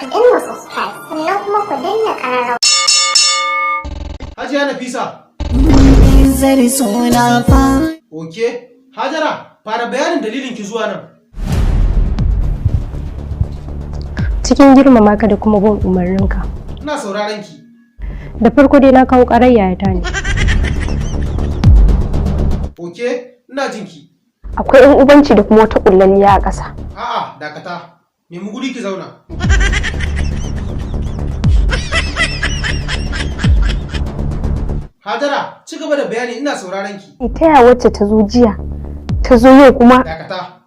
Ku danna subscribe sannan kuma ku danna ƙararrawa. Hajiya Nafisa. Izzar suna fa. Oke, Hajara, fara bayanin dalilin ki zuwa nan. Cikin girmama ka da kuma bin umarninka. Ina sauraron ki. Da farko dai na kawo ƙarar yayata ne. Oke, ina jin ki. Akwai ƴan ubanci da kuma wata ƙullalliya a ƙasa. A'a, dakata. Nemi guri ki zauna. Hajara, ci gaba da bayani, ina sauraron ki. Ita ya wacce ta zo jiya, ta zo yau kuma. Dakata.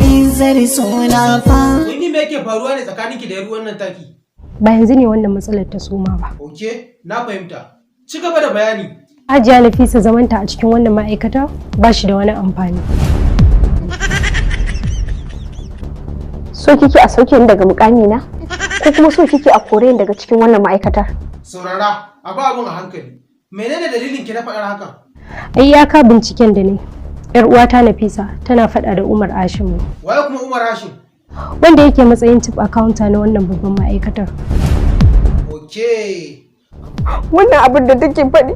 Izzar suna fa. Wani me yake faruwa ne tsakaninki da 'yar uwan nan taki? Ba yanzu ne wannan matsalar ta soma ba. Oke, na fahimta. Ci gaba da bayani. Hajiya Nafisa zamanta a cikin wannan ma'aikata ba shi da wani amfani. So kike a sauke ni daga mukami na? Ko kuma so kike a kore ni daga cikin wannan ma'aikatar? Saurara, a ba abun a hankali. Menene dalilin ki na faɗar hakan? Ai iyaka binciken da ne. Yar uwata Nafisa tana faɗa da Umar Hashim. Waye kuma Umar Hashim? Wanda yake matsayin chief accountant na wannan babban ma'aikatar. Oke. Wannan abin da take faɗi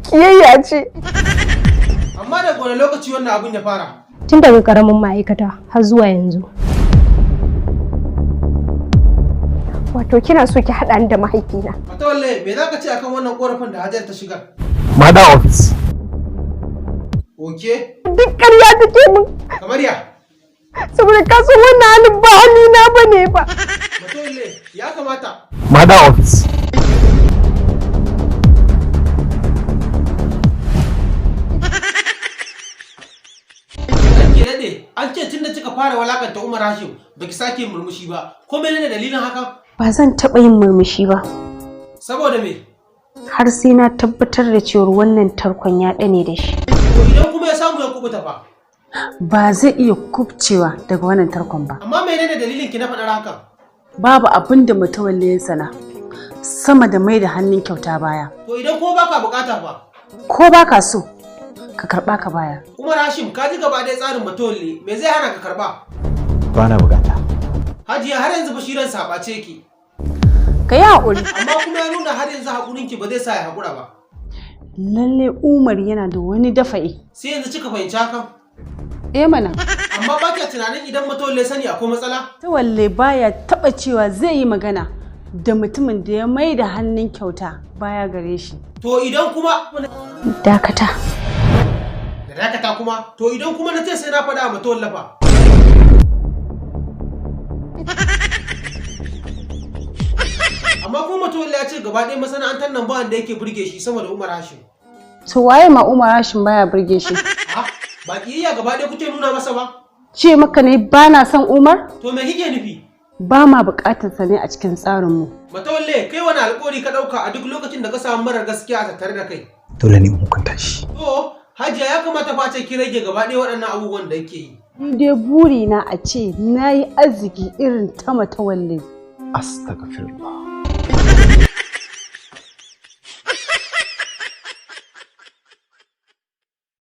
kiyayya ce. Amma daga wani lokaci wannan abin ya fara? Tun daga ƙaramin ma'aikata har zuwa yanzu. Wato kina so ki haɗa ni da mahaifina. Matawalle, me za ka ce akan wannan ƙorafin da Hajar ta shigar? Mada office. Oke. Duk ƙarya take min. Kamar ya? Saboda ka san wannan halin ba halina bane ba. Matawalle, ya kamata. Mada office. An ce tun da kika fara walakanta Umar Hashim baki sake murmushi ba. Ko menene dalilin haka? Ba zan taɓa yin murmushi ba. Saboda me? Har sai na tabbatar da cewa wannan tarkon ya ɗane da shi. To idan kuma ya samu ya kubuta fa? Ba zai iya kubcewa daga wannan tarkon ba. Amma menene dalilin ki na faɗar haka? Babu abin da Matawalle ya sana sama da mai da hannun kyauta baya. To idan kuma baka bukata fa? Ko baka so ka karba ka baya. Umar Hashim, ka ji gaba ɗaya tsarin Matawalle, me zai hana ka karba? Ba na bukata. Hajiya har yanzu bashiran sabace ki. Ka yi haƙuri. Amma kuma ya nuna har yanzu haƙurinki ba zai sa ya haƙura ba. Lalle Umar yana da wani dafa'i. Sai yanzu kika fahimci hakan? Eh mana. Amma ba ka tunanin idan Matawalle sani akwai matsala? Matawalle baya taɓa cewa zai yi magana da mutumin da ya mai da hannun kyauta baya gare shi. To idan kuma... Dakata. Da dakata kuma? To idan kuma na ce sai na faɗa a Matawalle fa? Amma kuma Matawalle ya ce gaba ɗaya masana'antar nan ba wanda yake burge shi sama da Umar Hashim. To waye ma Umar Hashim baya burge shi? Ha? Ba kiyayya gaba ɗaya kuke nuna masa ba? Ce maka ne ba na son Umar? To me kike nufi? Ba ma buƙatar sa ne a cikin tsarinmu. Matawalle, kai wani alƙawari ka ɗauka a duk lokacin da ka samu marar gaskiya a tattare da kai? Dole ne in hukunta shi. To, Hajiya ya kamata fa ce ki rage gaba ɗaya waɗannan abubuwan da yake yi. Ni dai buri na a ce na yi arziki irin ta Matawalle. Astaghfirullah.